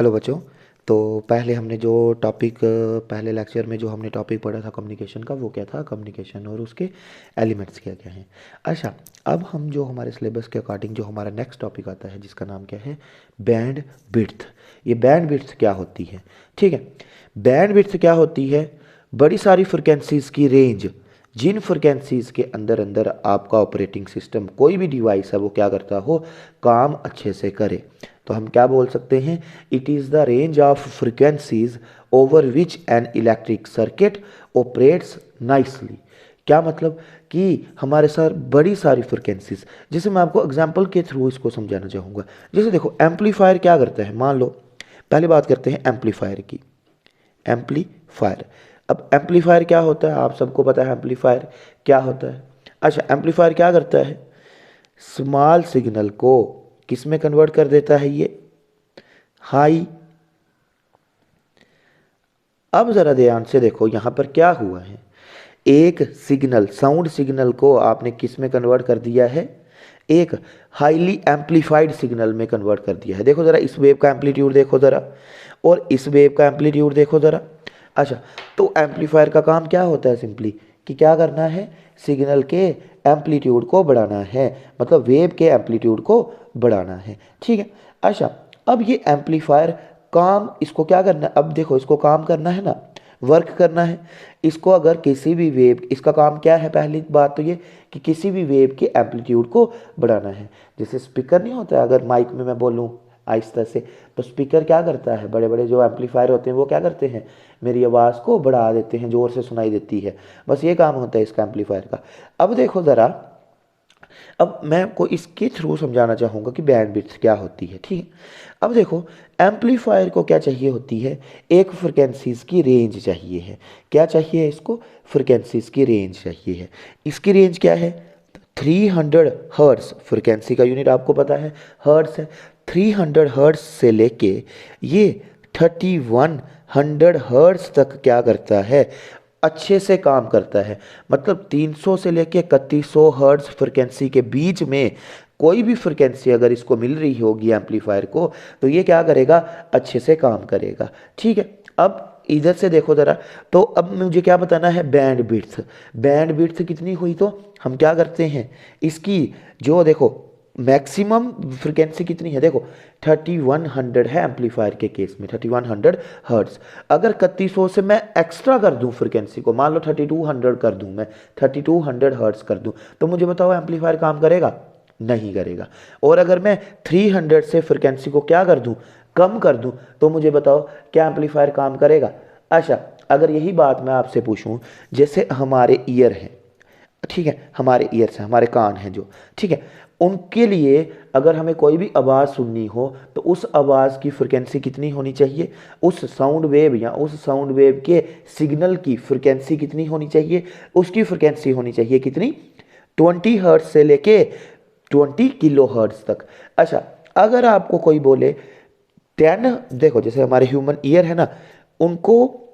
Hello बच्चों। तो पहले हमने जो टॉपिक पहले लेक्चर में जो हमने टॉपिक पढ़ा था कम्युनिकेशन का, वो क्या था? कम्युनिकेशन और उसके एलिमेंट्स क्या क्या हैं। अच्छा, अब हम जो हमारे सिलेबस के अकॉर्डिंग जो हमारा नेक्स्ट टॉपिक आता है जिसका नाम क्या है? Band width. ये बैंड विड्थ क्या होती है? ठीक है, बैंड विड्थ क्या होती है? बड़ी सारी फ्रिक्वेंसीज की रेंज, जिन फ्रिक्वेंसीज के अंदर अंदर आपका ऑपरेटिंग सिस्टम कोई भी डिवाइस है वो क्या करता हो, काम अच्छे से करे। तो हम क्या बोल सकते हैं? It is the range of frequencies over which an electric circuit operates nicely. क्या मतलब कि हमारे साथ बड़ी सारी फ्रिक्वेंसीज, जैसे मैं आपको एग्जांपल के थ्रू इसको समझाना चाहूँगा। जैसे देखो, एम्पलीफायर क्या करता है? मान लो, पहले बात करते हैं एम्पलीफायर की। एम्पलीफायर, अब एम्पलीफायर क्या होता है? आप सबको पता है एम्पलीफायर क्या होता है। अच्छा, एम्पलीफायर क्या करता है? स्मॉल सिग्नल को किस में कन्वर्ट कर देता है? ये हाई। अब जरा ध्यान से देखो यहां पर क्या हुआ है। एक सिग्नल, साउंड सिग्नल को आपने किस में कन्वर्ट कर दिया है? एक हाईली एम्पलीफाइड सिग्नल में कन्वर्ट कर दिया है। देखो जरा, इस वेव का एम्पलीट्यूड देखो जरा, और इस वेव का एम्पलीट्यूड देखो जरा। अच्छा, तो एम्पलीफायर का काम क्या होता है? सिंपली कि क्या करना है? सिग्नल के एम्पलीट्यूड को बढ़ाना है, मतलब वेव के एम्पलीट्यूड को बढ़ाना है। ठीक है। अच्छा, अब ये एम्पलीफायर काम, इसको क्या करना है? अब देखो, इसको काम करना है ना, वर्क करना है। इसको अगर किसी भी वेव, इसका काम क्या है? पहली बात तो ये कि किसी भी वेव के एम्पलीट्यूड को बढ़ाना है। जैसे स्पीकर नहीं होता है, अगर माइक में मैं बोलूँ आहिस्ता से, तो स्पीकर क्या करता है? बड़े बड़े जो एम्पलीफायर होते हैं वो क्या करते हैं? मेरी आवाज़ को बढ़ा देते हैं, ज़ोर से सुनाई देती है। बस ये काम होता है इसका, एम्पलीफायर का। अब देखो ज़रा, अब मैं आपको इसके थ्रू समझाना चाहूँगा कि बैंडविड्थ क्या होती है। ठीक है, अब देखो, एम्पलीफायर को क्या चाहिए होती है? एक फ्रिक्वेंसीज की रेंज चाहिए है। क्या चाहिए इसको? फ्रिक्वेंसीज की रेंज चाहिए है। इसकी रेंज क्या है? 300 हर्ट्स। फ्रिक्वेंसी का यूनिट आपको पता है, हर्ट्स है। 300 हर्ट्स से लेके ये 3100 हर्ट्स तक क्या करता है? अच्छे से काम करता है। मतलब 300 से लेके 3100 हर्ट्ज फ्रिक्वेंसी के बीच में कोई भी फ्रिक्वेंसी अगर इसको मिल रही होगी एम्पलीफायर को, तो ये क्या करेगा? अच्छे से काम करेगा। ठीक है, अब इधर से देखो ज़रा। तो अब मुझे क्या बताना है? Band width. बैंड विड्थ कितनी हुई? तो हम क्या करते हैं इसकी, जो देखो मैक्सिमम फ्रिक्वेंसी कितनी है? देखो 3100 है एम्पलीफायर के केस में, 3100 हर्ट्ज। अगर 3100 से मैं एक्स्ट्रा कर दूं फ्रिक्वेंसी को, मान लो 3200 कर दूं, मैं 3200 हर्ट्ज कर दूं, तो मुझे बताओ एम्पलीफायर काम करेगा? नहीं करेगा। और अगर मैं 300 से फ्रिक्वेंसी को क्या कर दूं? कम कर दूं, तो मुझे बताओ क्या एम्पलीफायर काम करेगा? अच्छा, अगर यही बात मैं आपसे पूछूं, जैसे हमारे ईयर हैं, ठीक है, हमारे ईयर्स हैं, हमारे कान हैं जो, ठीक है, उनके लिए अगर हमें कोई भी आवाज़ सुननी हो तो उस आवाज़ की फ्रिक्वेंसी कितनी होनी चाहिए? उस साउंड वेव या उस साउंड वेव के सिग्नल की फ्रिक्वेंसी कितनी होनी चाहिए? उसकी फ्रिक्वेंसी होनी चाहिए कितनी? 20 हर्ट्ज से लेके 20 किलो हर्ट्ज तक। अच्छा, अगर आपको कोई बोले 10, देखो जैसे हमारे ह्यूमन ईयर है ना, उनको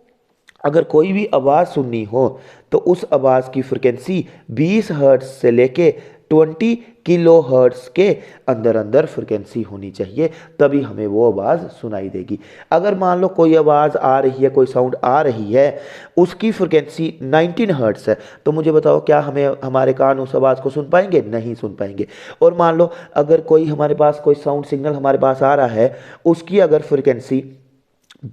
अगर कोई भी आवाज़ सुननी हो तो उस आवाज़ की फ्रिक्वेंसी 20 हर्ट्ज से लेके 20 किलो हर्ट्ज के अंदर अंदर फ्रिक्वेंसी होनी चाहिए, तभी हमें वो आवाज़ सुनाई देगी। अगर मान लो कोई आवाज़ आ रही है, कोई साउंड आ रही है, उसकी फ्रिक्वेंसी 19 हर्ट्ज है, तो मुझे बताओ क्या हमें, हमारे कान उस आवाज़ को सुन पाएंगे? नहीं सुन पाएंगे। और मान लो अगर कोई हमारे पास कोई साउंड सिग्नल हमारे पास आ रहा है, उसकी अगर फ्रिक्वेंसी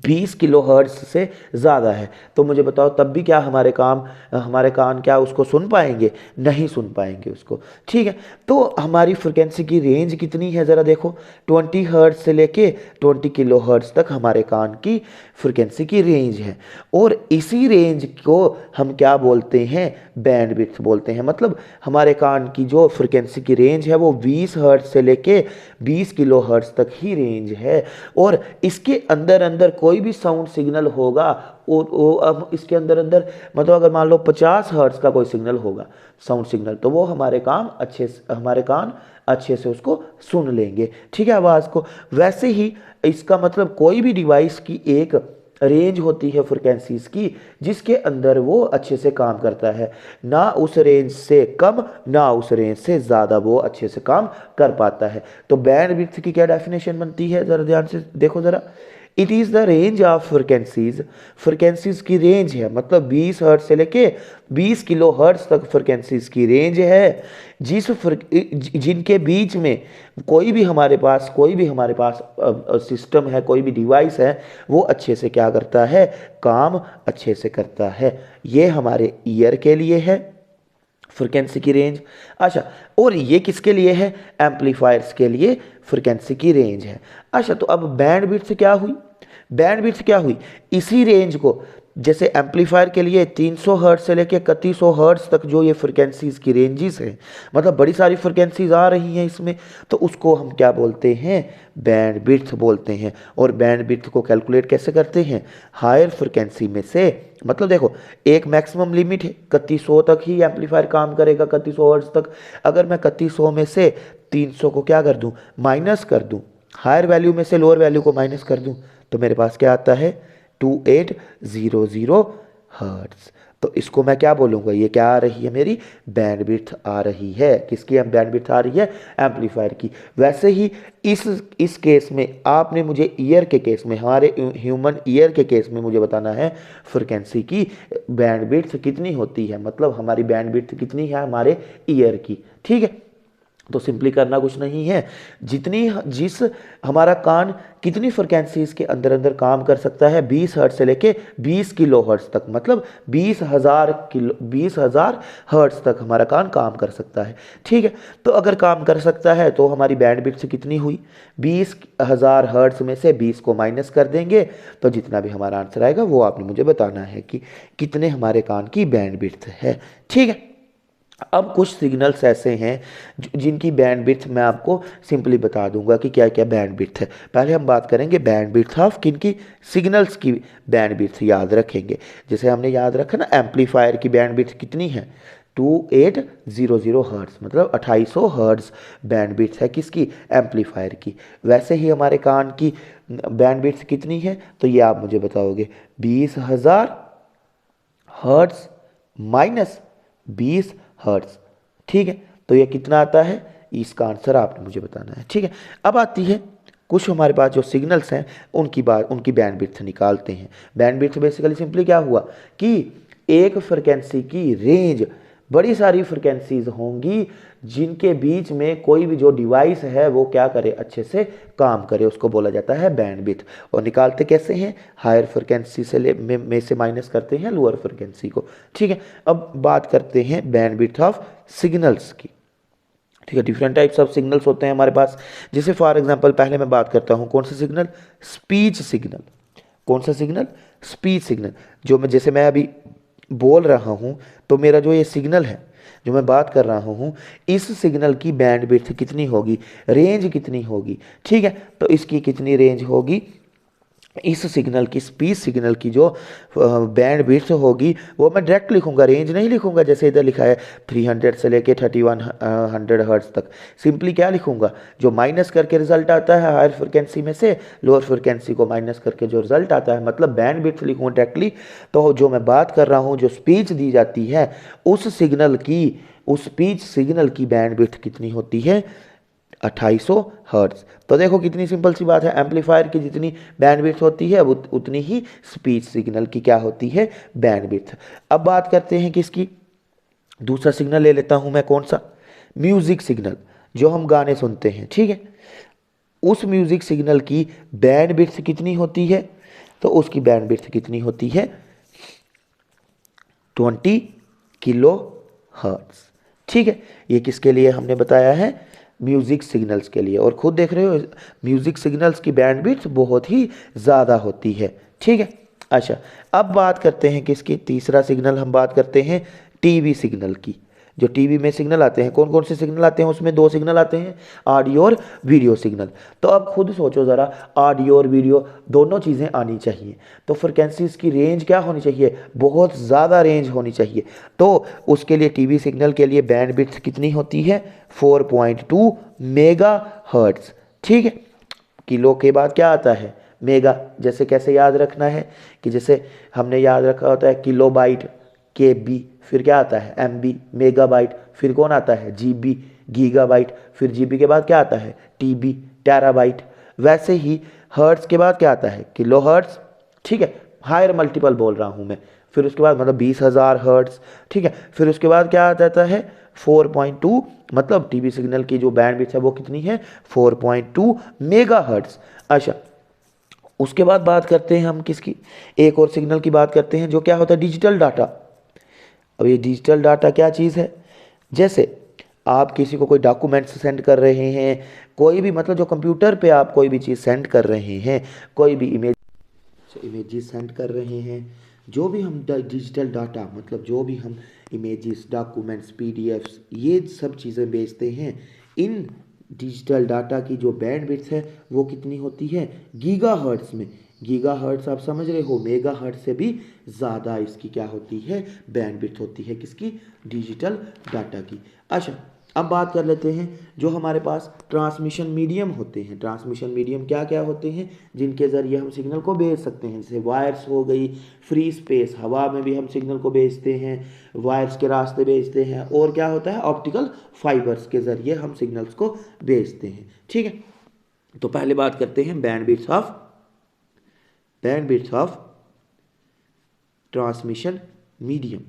20 किलो हर्ट्ज से ज़्यादा है, तो मुझे बताओ तब भी क्या हमारे कान क्या उसको सुन पाएंगे? नहीं सुन पाएंगे उसको। ठीक है, तो हमारी फ्रिक्वेंसी की रेंज कितनी है ज़रा देखो, 20 हर्ट्ज से लेके 20 किलो हर्ट्ज तक हमारे कान की फ्रिक्वेंसी की रेंज है। और इसी रेंज को हम क्या बोलते हैं? बैंडविड्थ बोलते हैं। मतलब हमारे कान की जो फ्रिक्वेंसी की रेंज है वो 20 हर्ट्ज से लेके 20 किलो हर्ट्ज तक ही रेंज है। और इसके अंदर अंदर कोई भी साउंड सिग्नल होगा, और अब इसके अंदर अंदर, मतलब अगर मान लो 50 हर्ट्ज का कोई सिग्नल होगा, साउंड सिग्नल, तो वो हमारे कान अच्छे से उसको सुन लेंगे। ठीक है, आवाज़ को। वैसे ही इसका मतलब कोई भी डिवाइस की एक रेंज होती है फ्रिक्वेंसीज की, जिसके अंदर वो अच्छे से काम करता है। ना उस रेंज से कम, ना उस रेंज से ज़्यादा वो अच्छे से काम कर पाता है। तो बैंड विड्थ की क्या डेफिनेशन बनती है? ज़रा ध्यान से देखो ज़रा। It is the range of frequencies की रेंज है, मतलब 20 हर्ट्ज से लेके 20 किलो हर्ट्ज तक फ्रिक्वेंसीज की रेंज है, जिनके बीच में कोई भी हमारे पास सिस्टम है, कोई भी डिवाइस है, वो अच्छे से क्या करता है, काम अच्छे से करता है। ये हमारे ईयर के लिए है फ्रिक्वेंसी की रेंज। अच्छा, और ये किसके लिए है, एम्पलीफायर्स के लिए फ्रिक्वेंसी की रेंज है। अच्छा, तो अब बैंडविड्थ क्या हुई, बैंडविड्थ क्या हुई, इसी रेंज को जैसे एम्पलीफायर के लिए 300 हर्ट्ज से लेकर 3100 हर्ट्ज तक जो ये फ्रिक्वेंसीज की रेंजेस हैं, मतलब बड़ी सारी फ्रिक्वेंसीज आ रही हैं इसमें, तो उसको हम क्या बोलते हैं, बैंडविड्थ बोलते हैं। और बैंडविड्थ को कैलकुलेट कैसे करते हैं, हायर फ्रिक्वेंसी में से, मतलब देखो एक मैक्सिमम लिमिट है, 3100 तक ही एम्पलीफायर काम करेगा, 3100 हर्ट्ज तक। अगर मैं 3100 में से 300 को क्या कर दूं, माइनस कर दूं, हायर वैल्यू में से लोअर वैल्यू को माइनस कर दूं, तो मेरे पास क्या आता है, 2800 हर्ट्ज। तो इसको मैं क्या बोलूँगा, ये क्या आ रही है, मेरी बैंडविड्थ आ रही है। किसकी बैंडविड्थ आ रही है, एम्पलीफायर की। वैसे ही इस केस में आपने मुझे ईयर के केस में, हमारे ह्यूमन ईयर के केस में मुझे बताना है फ्रिक्वेंसी की बैंडविड्थ कितनी होती है, मतलब हमारी बैंडविड्थ कितनी है हमारे ईयर की। ठीक है, तो सिंपली करना कुछ नहीं है, जिस हमारा कान कितनी फ्रिक्वेंसीज के अंदर अंदर काम कर सकता है, 20 हर्ट्ज से लेके 20 किलो हर्ट्ज तक, मतलब 20,000 हर्ट्ज तक हमारा कान काम कर सकता है। ठीक है, तो अगर काम कर सकता है तो हमारी बैंडविड्थ कितनी हुई, 20,000 हर्ट्ज में से 20 को माइनस कर देंगे, तो जितना भी हमारा आंसर आएगा वो आपने मुझे बताना है कि कितने हमारे कान की बैंडविड्थ है। ठीक है, अब कुछ सिग्नल्स ऐसे हैं जिनकी बैंडविड्थ मैं आपको सिंपली बता दूंगा कि क्या क्या बैंडविड्थ है। पहले हम बात करेंगे बैंडविड्थ ऑफ किनकी, सिग्नल्स की बैंडविड्थ याद रखेंगे। जैसे हमने याद रखा ना, एम्पलीफायर की बैंडविड्थ कितनी है, 2800 हर्ट्ज, मतलब 2800 हर्ट्ज बैंडविड्थ है किसकी, एम्पलीफायर की। वैसे ही हमारे कान की बैंडविड्थ कितनी है, तो ये आप मुझे बताओगे, 20,000 हर्ट्ज माइनस 20 हर्ट्ज। ठीक है, तो ये कितना आता है, इसका आंसर आपने मुझे बताना है। ठीक है, अब आती है कुछ हमारे पास जो सिग्नल्स हैं उनकी बैंडविड्थ निकालते हैं। बैंडविड्थ बेसिकली सिंपली क्या हुआ कि एक फ्रिक्वेंसी की रेंज, बड़ी सारी फ्रिक्वेंसीज होंगी जिनके बीच में कोई भी जो डिवाइस है वो क्या करे, अच्छे से काम करे, उसको बोला जाता है बैंडविड्थ। और निकालते कैसे हैं, हायर फ्रिक्वेंसी से में से माइनस करते हैं लोअर फ्रिक्वेंसी को। ठीक है, अब बात करते हैं बैंडविड्थ ऑफ सिग्नल्स की। ठीक है, डिफरेंट टाइप्स ऑफ सिग्नल्स होते हैं हमारे पास। जैसे फॉर एग्जांपल पहले मैं बात करता हूं कौन सा सिग्नल, स्पीच सिग्नल। कौन सा सिग्नल, स्पीच सिग्नल। जो मैं जैसे मैं अभी बोल रहा हूं, तो मेरा जो ये सिग्नल है, जो मैं बात कर रहा हूं, इस सिग्नल की बैंडविड्थ कितनी होगी, रेंज कितनी होगी। ठीक है, तो इसकी कितनी रेंज होगी, इस सिग्नल की, स्पीच सिग्नल की जो बैंडविड्थ होगी वो मैं डायरेक्ट लिखूंगा, रेंज नहीं लिखूंगा जैसे इधर लिखा है 300 से लेके 3100 हर्ट्ज तक। सिंपली क्या लिखूंगा, जो माइनस करके रिजल्ट आता है हायर फ्रिक्वेंसी में से, लोअर फ्रिक्वेंसी को माइनस करके जो रिजल्ट आता है, मतलब बैंडविड्थ लिखूंगा डायरेक्टली। तो जो मैं बात कर रहा हूँ, जो स्पीच दी जाती है, उस स्पीच सिग्नल की बैंडविड्थ कितनी होती है, 2800 हर्ट्ज। तो देखो कितनी सिंपल सी बात है, एम्पलीफायर की जितनी बैंडविड्थ होती है उतनी ही स्पीच सिग्नल की क्या होती है, बैंडविड्थ। अब बात करते हैं किसकी, दूसरा सिग्नल ले लेता हूं मैं, कौन सा, म्यूजिक सिग्नल, जो हम गाने सुनते हैं। ठीक है, उस म्यूजिक सिग्नल की बैंडविड्थ कितनी होती है, तो उसकी बैंडविड्थ कितनी होती है, 20 किलो हर्ट्ज। ठीक है, ये किसके लिए हमने बताया है, म्यूजिक सिग्नल्स के लिए। और खुद देख रहे हो म्यूजिक सिग्नल्स की बैंडविड्थ बहुत ही ज़्यादा होती है। ठीक है, अच्छा अब बात करते हैं किसकी, तीसरा सिग्नल हम बात करते हैं टीवी सिग्नल की। जो टीवी में सिग्नल आते हैं, कौन कौन से सिग्नल आते हैं, उसमें दो सिग्नल आते हैं, ऑडियो और वीडियो सिग्नल। तो अब खुद सोचो ज़रा, ऑडियो और वीडियो दोनों चीज़ें आनी चाहिए, तो फ्रिक्वेंसीज की रेंज क्या होनी चाहिए, बहुत ज़्यादा रेंज होनी चाहिए। तो उसके लिए टीवी सिग्नल के लिए बैंडविड्थ कितनी होती है, 4.2 मेगा हर्ट्ज। ठीक है, किलो के बाद क्या आता है, मेगा। जैसे कैसे याद रखना है कि जैसे हमने याद रखा होता है किलो बाइट, के बी, फिर क्या आता है एम बी, मेगाबाइट, फिर कौन आता है जी बी, गीगाबाइट, फिर जी बी के बाद क्या आता है टी बी, टेराबाइट। वैसे ही हर्ट्स के बाद क्या आता है, किलो हर्ट्स, ठीक है, हायर मल्टीपल बोल रहा हूँ मैं। फिर उसके बाद मतलब 20,000 हर्ट्स, ठीक है। फिर उसके बाद क्या आ जाता है 4.2, मतलब टीवी सिग्नल की जो बैंडविड्थ है वो कितनी है 4.2 मेगा हर्ट्स। अच्छा, उसके बाद बात करते हैं हम किसकी, एक और सिग्नल की बात करते हैं जो क्या होता है डिजिटल डाटा। अब ये डिजिटल डाटा क्या चीज़ है, जैसे आप किसी को कोई डॉक्यूमेंट्स सेंड कर रहे हैं, कोई भी मतलब जो कंप्यूटर पे आप कोई भी चीज़ सेंड कर रहे हैं, कोई भी इमेजेस सेंड कर रहे हैं, जो भी हम डिजिटल डाटा मतलब जो भी हम इमेजेस, डॉक्यूमेंट्स, पीडीएफ्स, ये सब चीज़ें भेजते हैं, इन डिजिटल डाटा की जो बैंडविड्थ है वो कितनी होती है गीगाहर्ट्ज़ में। गीगाहर्ट्ज़ आप समझ रहे हो, मेगाहर्ट्ज़ से भी ज़्यादा इसकी क्या होती है बैंडविड्थ होती है, किसकी, डिजिटल डाटा की। अच्छा, अब बात कर लेते हैं जो हमारे पास ट्रांसमिशन मीडियम होते हैं। ट्रांसमिशन मीडियम क्या क्या होते हैं जिनके ज़रिए हम सिग्नल को भेज सकते हैं, जैसे वायर्स हो गई, फ्री स्पेस, हवा में भी हम सिग्नल को भेजते हैं, वायर्स के रास्ते भेजते हैं, और क्या होता है ऑप्टिकल फाइबर्स के ज़रिए हम सिग्नल्स को भेजते हैं, ठीक है। तो पहले बात करते हैं बैंडविड्थ ऑफ ट्रांसमिशन मीडियम।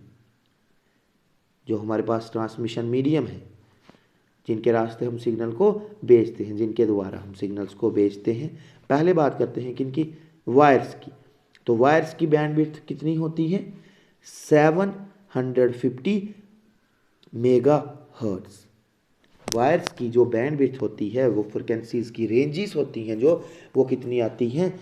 जो हमारे पास ट्रांसमिशन मीडियम है जिनके रास्ते हम सिग्नल को भेजते हैं, जिनके द्वारा हम सिग्नल्स को भेजते हैं, पहले बात करते हैं किनकी, वायर्स की। तो वायर्स की बैंडविड्थ कितनी होती है 750 मेगा हर्ट्ज़। वायर्स की जो बैंडविड्थ होती है वो फ्रिक्वेंसीज की रेंजेस होती हैं जो वो कितनी आती हैं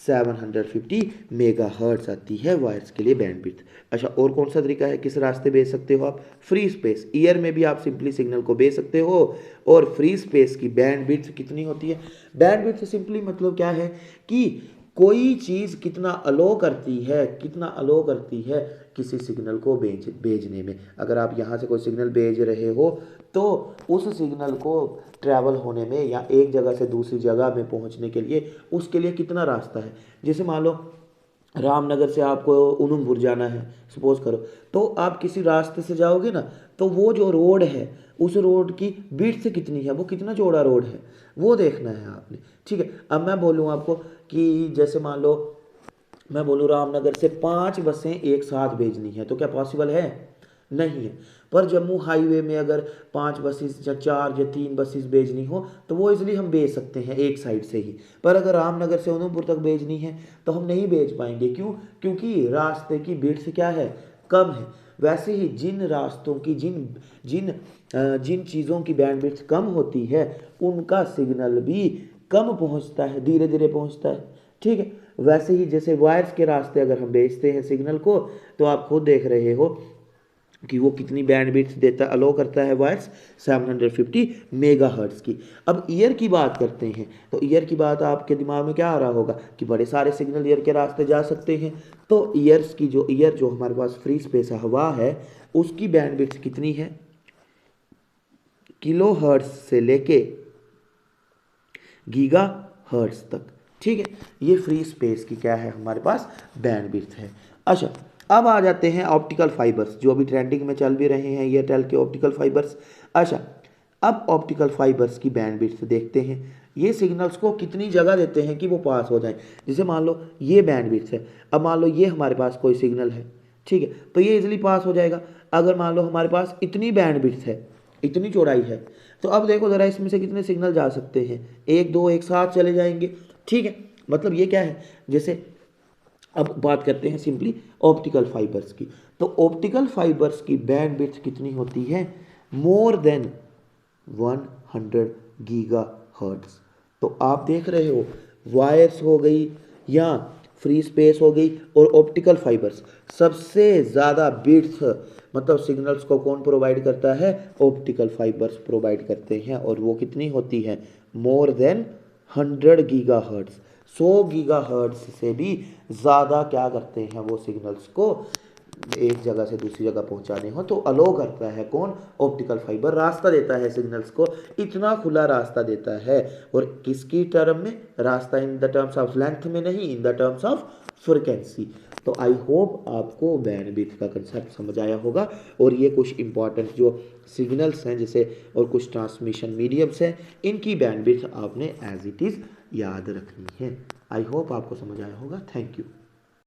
750 मेगा हर्ट्ज़ आती है वायर्स के लिए बैंडविड्थ। अच्छा, और कौन सा तरीका है किस रास्ते भेज सकते हो आप, फ्री स्पेस, ईयर में भी आप सिंपली सिग्नल को भेज सकते हो। और फ्री स्पेस की बैंडविड्थ कितनी होती है, बैंडविड्थ सिंपली मतलब क्या है कि कोई चीज़ कितना अलो करती है, कितना अलो करती है किसी सिग्नल को भेजने में। अगर आप यहाँ से कोई सिग्नल भेज रहे हो तो उस सिग्नल को ट्रैवल होने में या एक जगह से दूसरी जगह में पहुँचने के लिए उसके लिए कितना रास्ता है। जैसे मान लो रामनगर से आपको उधमपुर जाना है सपोज करो, तो आप किसी रास्ते से जाओगे ना, तो वो जो रोड है उस रोड की विड्थ कितनी है, वो कितना चौड़ा रोड है वो देखना है आपने, ठीक है। अब मैं बोलूँ आपको कि जैसे मान लो मैं बोलूँ रामनगर से 5 बसें एक साथ भेजनी है, तो क्या पॉसिबल है, नहीं है। पर जम्मू हाईवे में अगर 5 बसेस या 4 या 3 बसेस भेजनी हो तो वो इसलिए हम भेज सकते हैं एक साइड से ही। पर अगर रामनगर से उधमपुर तक भेजनी है तो हम नहीं भेज पाएंगे, क्यों, क्योंकि रास्ते की विड्थ क्या है, कम है। वैसे ही जिन रास्तों की जिन जिन जिन चीज़ों की बैंडविड्थ कम होती है उनका सिग्नल भी कम पहुंचता है, धीरे धीरे पहुंचता है, ठीक है। वैसे ही जैसे वायर्स के रास्ते अगर हम भेजते हैं सिग्नल को, तो आप खुद देख रहे हो कि वो कितनी बैंडविड्थ देता अलो करता है वायर्स 750 मेगाहर्ट्ज़ की। अब ईयर की बात करते हैं, तो ईयर की बात आपके दिमाग में क्या आ रहा होगा कि बड़े सारे सिग्नल ईयर के रास्ते जा सकते हैं। तो ईयर जो हमारे पास फ्री स्पेस हवा है उसकी बैंडविड्थ कितनी है, किलो हर्ट्ज़ से लेके गीगा हर्ट्ज़ तक, ठीक है। ये फ्री स्पेस की क्या है हमारे पास बैंडविड्थ है। अच्छा, अब आ जाते हैं ऑप्टिकल फाइबर्स जो अभी ट्रेंडिंग में चल भी रहे हैं, एयरटेल के ऑप्टिकल फाइबर्स। अच्छा, अब ऑप्टिकल फाइबर्स की बैंडविड्थ देखते हैं, ये सिग्नल्स को कितनी जगह देते हैं कि वो पास हो जाएं। जैसे मान लो ये बैंडविड्थ है, अब मान लो ये हमारे पास कोई सिग्नल है, ठीक है, तो ये इजीली पास हो जाएगा। अगर मान लो हमारे पास इतनी बैंडविड्थ है, इतनी चौड़ाई है, तो अब देखो ज़रा इसमें से कितने सिग्नल जा सकते हैं, एक दो एक साथ चले जाएंगे, ठीक है। मतलब ये क्या है, जैसे अब बात करते हैं सिंपली ऑप्टिकल फाइबर्स की, तो ऑप्टिकल फाइबर्स की बैंडविड्थ कितनी होती है, मोर देन 100 गीगा हर्ट्ज़। तो आप देख रहे हो वायर्स हो गई या फ्री स्पेस हो गई और ऑप्टिकल फाइबर्स, सबसे ज़्यादा बिट्स मतलब सिग्नल्स को कौन प्रोवाइड करता है, ऑप्टिकल फाइबर्स प्रोवाइड करते हैं, और वो कितनी होती है, more than 100 giga hertz. 100 giga hertz से भी ज़्यादा क्या करते हैं वो सिग्नल्स को एक जगह से दूसरी जगह पहुंचाने हो तो अलो करता है कौन, ऑप्टिकल फाइबर रास्ता देता है सिग्नल्स को, इतना खुला रास्ता देता है। और किसकी टर्म में, रास्ता in the terms of length में नहीं, in the terms of frequency. तो आई होप आपको बैंडविड्थ का कंसेप्ट समझ आया होगा, और ये कुछ इंपॉर्टेंट जो सिग्नल्स हैं जैसे और कुछ ट्रांसमिशन मीडियम्स हैं इनकी बैंडविड्थ आपने एज इट इज़ याद रखनी है। आई होप आपको समझ आया होगा। Thank you.